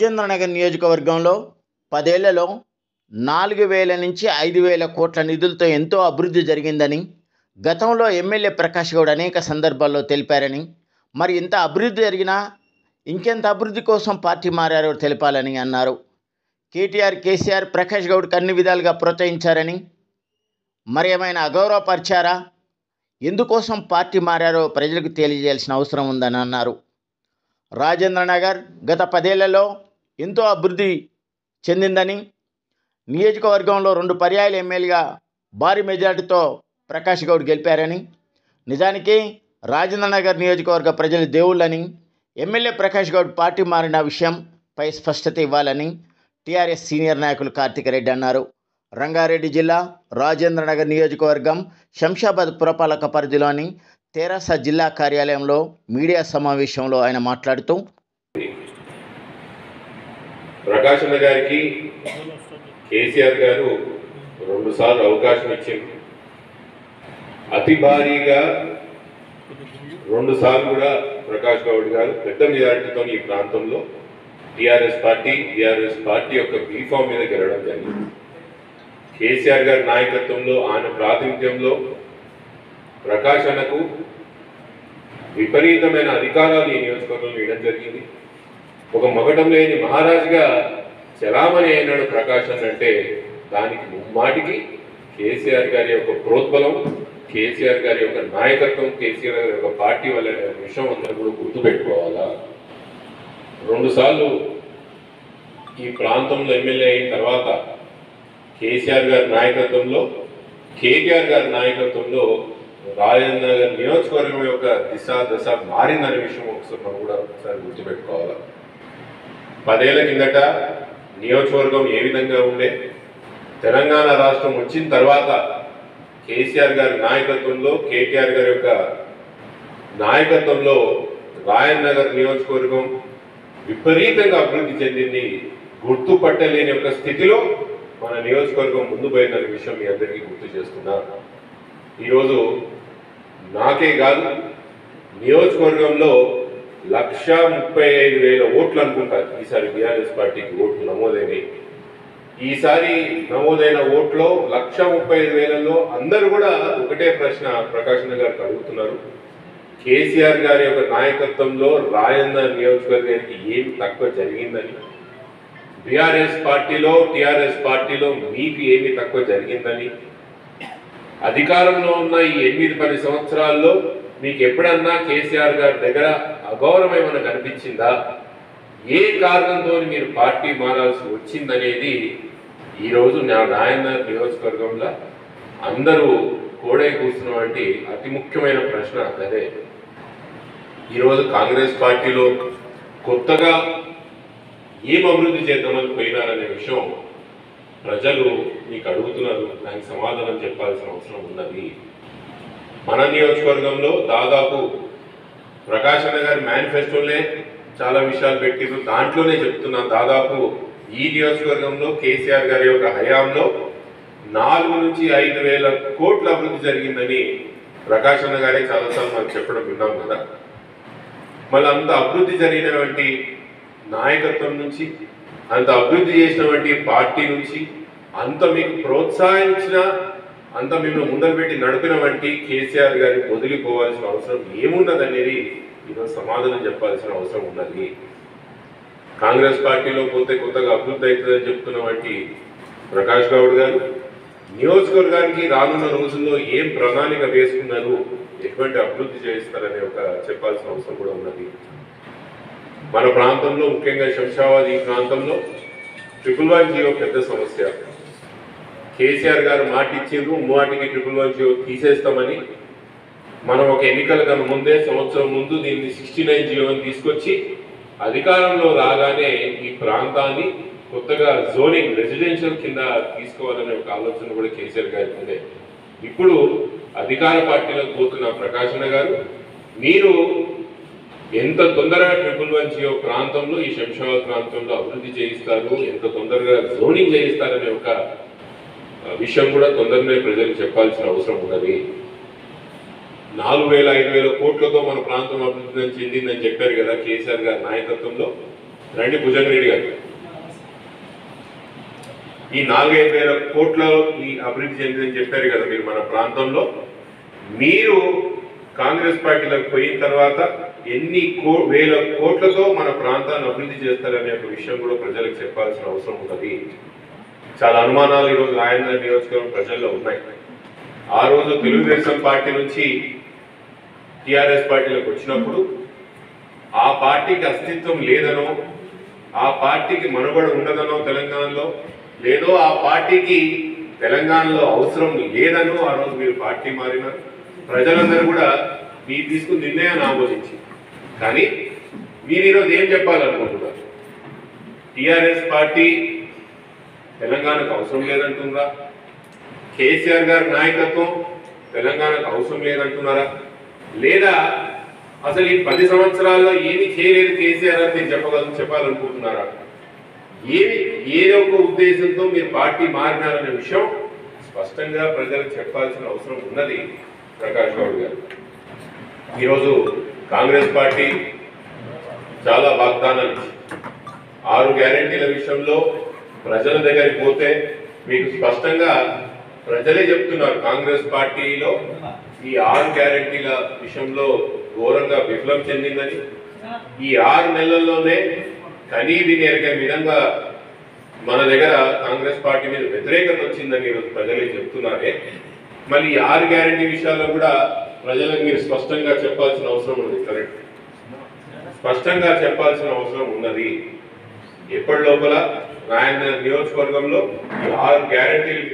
రాజేంద్రనగర్ నియోజకవర్గంలో 10 ఏళ్లలో 4,000 నుంచి 5,000 కోట్ల నిధులతో ఎంతో అభివృద్ధి జరిగిందని గతంలో ఎమ్మెల్యే ప్రకాష్ గౌడ్ అనేక సందర్భాల్లో తెలిపారని, మరి ఇంత అభివృద్ధి జరిగినా ఇంకెంత అభివృద్ధి కోసం పార్టీ మారారో తెలపాలని అన్నారు. కేటీఆర్, కేసీఆర్ ప్రకాష్ గౌడ్కి అన్ని విధాలుగా ప్రోత్సహించారని, మరి ఏమైనా అగౌరవపరిచారా, ఎందుకోసం పార్టీ మారారో ప్రజలకు తెలియజేయాల్సిన అవసరం ఉందని అన్నారు. రాజేంద్రనగర్ గత 10 ఏళ్లలో ఎంతో అభివృద్ధి చెందిందని, నియోజకవర్గంలో 2 పర్యాయాలు ఎమ్మెల్యేగా భారీ మెజార్టీతో ప్రకాష్ గౌడ్ గెలిపారని, నిజానికి రాజేంద్రనగర్ నియోజకవర్గ ప్రజలు దేవుళ్ళని, ఎమ్మెల్యే ప్రకాష్ గౌడ్ పార్టీ మారిన విషయంపై స్పష్టత ఇవ్వాలని టీఆర్ఎస్ సీనియర్ నాయకులు కార్తిక్ రెడ్డి అన్నారు. రంగారెడ్డి జిల్లా రాజేంద్రనగర్ నియోజకవర్గం శంషాబాద్ పురపాలక పరిధిలోని తెరాస జిల్లా కార్యాలయంలో మీడియా సమావేశంలో ఆయన మాట్లాడుతూ, ప్రకాష్ అన్న గారికి కేసీఆర్ గారు 2 సార్లు అవకాశం ఇచ్చింది. అతి భారీగా 2 సార్లు కూడా ప్రకాష్ గౌడ్ గారు పెద్ద మెజారిటీతో ఈ ప్రాంతంలో టీఆర్ఎస్ పార్టీ యొక్క బీఫామ్ మీద గెలవడం జరిగింది. కేసీఆర్ గారి నాయకత్వంలో, ఆయన ప్రాతినిధ్యంలో ప్రకాష్ అన్నకు విపరీతమైన అధికారాలు ఈ నియోజకవర్గంలో ఇవ్వడం జరిగింది. ఒక మగటం లేని మహారాజుగా చలామణి అయినాడు ప్రకాష్ అన్న అంటే దానికి ముమ్మాటికి కేసీఆర్ గారి యొక్క ప్రోద్బలం, కేసీఆర్ గారి యొక్క నాయకత్వం, కేసీఆర్ గారి యొక్క పార్టీ వల్ల విషయం అందరూ కూడా గుర్తుపెట్టుకోవాలా. 2 సార్లు ఈ ప్రాంతంలో ఎమ్మెల్యే అయిన తర్వాత కేసీఆర్ గారి నాయకత్వంలో, కేటీఆర్ గారి నాయకత్వంలో రాజేంద్రనగర్ నియోజకవర్గం యొక్క దశ మారిందనే విషయం మనం కూడా ఒకసారి గుర్తుపెట్టుకోవాలి. 10 ఏళ్ల కిందట నియోజకవర్గం ఏ విధంగా ఉండే, తెలంగాణ రాష్ట్రం వచ్చిన తర్వాత కేసీఆర్ గారి నాయకత్వంలో, కేటీఆర్ గారి యొక్క నాయకత్వంలో రాజేంద్రనగర్ నియోజకవర్గం విపరీతంగా అభివృద్ధి చెందింది. గుర్తుపట్టలేని యొక్క స్థితిలో మన నియోజకవర్గం ముందు పోయిందనే విషయం మీ అందరికీ గుర్తు చేస్తున్నారు. ఈరోజు నాకే కాదు, నియోజకవర్గంలో 135,000 ఓట్లు అనుకుంటారు ఈసారి బీఆర్ఎస్ పార్టీకి ఓట్లు నమోదైనవి. ఈసారి నమోదైన ఓట్లో 135,000లో అందరూ కూడా ఒకటే ప్రశ్న ప్రకాష్ అన్న గారికి అడుగుతున్నారు, కేసీఆర్ గారి యొక్క నాయకత్వంలో రాజేంద్ర నియోజకవర్గానికి ఏం తక్కువ జరిగిందని, బీఆర్ఎస్ పార్టీలో, టీఆర్ఎస్ పార్టీలో మీకు ఏమి తక్కువ జరిగిందని, అధికారంలో ఉన్న ఈ 8-10 సంవత్సరాల్లో మీకు ఎప్పుడన్నా కేసీఆర్ గారి దగ్గర అగౌరవం ఏమైనా కనిపించిందా, ఏ కారణంతో మీరు పార్టీ మారాల్సి వచ్చిందనేది ఈరోజు రాజేంద్రనగర్ నియోజకవర్గంలో అందరూ కోడై కూర్చున్నటువంటి అతి ముఖ్యమైన ప్రశ్న అదే. ఈరోజు కాంగ్రెస్ పార్టీలో కొత్తగా ఏం అభివృద్ధి చేద్దామని పోయినారనే విషయం ప్రజలు మీకు అడుగుతున్నారు, దానికి సమాధానం చెప్పాల్సిన అవసరం ఉన్నది. మన నియోజకవర్గంలో దాదాపు ప్రకాష్ అన్న గారి మేనిఫెస్టోలే చాలా విషయాలు పెట్టిరు. దాంట్లోనే చెప్తున్నాను, దాదాపు ఈ నియోజకవర్గంలో కేసీఆర్ గారి యొక్క హయాంలో 4 నుంచి 5,000 కోట్ల అభివృద్ధి జరిగిందని ప్రకాష్ అన్న గారే చాలాసార్లు మనకు చెప్పడం విన్నాం కదా. మళ్ళీ అంత అభివృద్ధి జరిగినటువంటి నాయకత్వం నుంచి, అంత అభివృద్ధి చేసినటువంటి పార్టీ నుంచి, అంత మీకు ప్రోత్సహించిన, అంత మేము ముందర పెట్టి నడిపిన వంటి కేసీఆర్ గారికి వదిలిపోవాల్సిన అవసరం ఏమున్నదనేది ఈరోజు సమాధానం చెప్పాల్సిన అవసరం ఉన్నది. కాంగ్రెస్ పార్టీలో పోతే కొత్తగా అభివృద్ధి అవుతుందని చెప్తున్న వంటి ప్రకాష్ గౌడ్ గారు నియోజకవర్గానికి రానున్న రోజుల్లో ఏం ప్రణాళిక వేసుకున్నారు, ఎటువంటి అభివృద్ధి చేయిస్తారనే ఒక చెప్పాల్సిన అవసరం కూడా ఉన్నది. మన ప్రాంతంలో, ముఖ్యంగా శంషాబాద్ ఈ ప్రాంతంలో 111 పెద్ద సమస్య. కేసీఆర్ గారు మాట ఇచ్చిండ్రు, 3-1 తీసేస్తామని. మనం ఒక ఎన్నికల కన్నా ముందే, సంవత్సరం ముందు దీన్ని 69 తీసుకొచ్చి అధికారంలో రాగానే ఈ ప్రాంతాన్ని కొత్తగా జోనింగ్ రెసిడెన్షియల్ కింద తీసుకోవాలనే ఒక ఆలోచన కూడా కేసీఆర్ గారికి ఉండే. ఇప్పుడు అధికార పార్టీలోకి పోతున్న ప్రకాష్ అన్న గారు, మీరు ఎంత తొందరగా 111 ప్రాంతంలో, ఈ శంషాబాద్ ప్రాంతంలో అభివృద్ధి చేయిస్తారు, ఎంత తొందరగా జోనింగ్ చేయిస్తారనే ఒక విషయం కూడా తొందరనే ప్రజలకు చెప్పాల్సిన అవసరం ఉన్నది. 4,000-5,000 కోట్లతో మన ప్రాంతం అభివృద్ధి చెందిందని చెప్పారు కదా కేసీఆర్ గారి నాయకత్వంలో. రండి భుజంగరెడ్డి గారు. ఈ 4-5 వేల కోట్ల ఈ అభివృద్ధి చెందిందని చెప్పారు కదా మీరు మన ప్రాంతంలో. మీరు కాంగ్రెస్ పార్టీలోకి పోయిన తర్వాత ఎన్ని వేల కోట్లతో మన ప్రాంతాన్ని అభివృద్ధి చేస్తారనే ఒక విషయం కూడా ప్రజలకు చెప్పాల్సిన అవసరం ఉంటుంది. చాలా అనుమానాలు ఈరోజు రాయన్న నియోజకవర్గం ప్రజల్లో ఉన్నాయి. ఆ రోజు తెలుగుదేశం పార్టీ నుంచి టిఆర్ఎస్ పార్టీలోకి వచ్చినప్పుడు ఆ పార్టీకి అస్తిత్వం లేదనో, ఆ పార్టీకి మనుగడ ఉండదనో తెలంగాణలో, లేదో ఆ పార్టీకి తెలంగాణలో అవసరం లేదనో ఆ రోజు మీరు పార్టీ మారినారు. ప్రజలందరూ కూడా మీరు తీసుకున్న నిర్ణయాన్ని ఆమోదించి, కానీ మీరు ఈరోజు ఏం చెప్పాలనుకుంటున్నారు? టిఆర్ఎస్ పార్టీ తెలంగాణకు అవసరం లేదంటున్నారా? కేసీఆర్ గారి నాయకత్వం తెలంగాణకు అవసరం లేదంటున్నారా? లేదా అసలు ఈ 10 సంవత్సరాల్లో ఏమి చేయలేదు కేసీఆర్ అని మీరు చెప్పాలనుకుంటున్నారా? ఏదో ఒక ఉద్దేశంతో మీరు పార్టీ మారినారనే విషయం స్పష్టంగా ప్రజలకు చెప్పాల్సిన అవసరం ఉన్నది. ప్రకాష్ గౌడ్ గారు, ఈరోజు కాంగ్రెస్ పార్టీ చాలా వాగ్దానాలు 6 గ్యారెంటీల విషయంలో ప్రజల దగ్గరికి పోతే మీకు స్పష్టంగా ప్రజలే చెప్తున్నారు కాంగ్రెస్ పార్టీలో ఈ 6 గ్యారెంటీల విషయంలో ఘోరంగా విఫలం చెందిందని. ఈ 6 నెలల్లోనే కనీవిని ఎరగని విధంగా మన దగ్గర కాంగ్రెస్ పార్టీ మీద వ్యతిరేకత వచ్చిందని ఈరోజు ప్రజలే చెప్తున్నారే. మళ్ళీ ఈ 6 గ్యారెంటీ విషయాల్లో కూడా ప్రజలకు మీరు స్పష్టంగా చెప్పాల్సిన అవసరం ఉంది. కరెక్ట్, స్పష్టంగా చెప్పాల్సిన అవసరం ఉన్నది. ఎప్పటి లోపల రాయన్న నియోజకవర్గంలో 6 గ్యారెంటీలు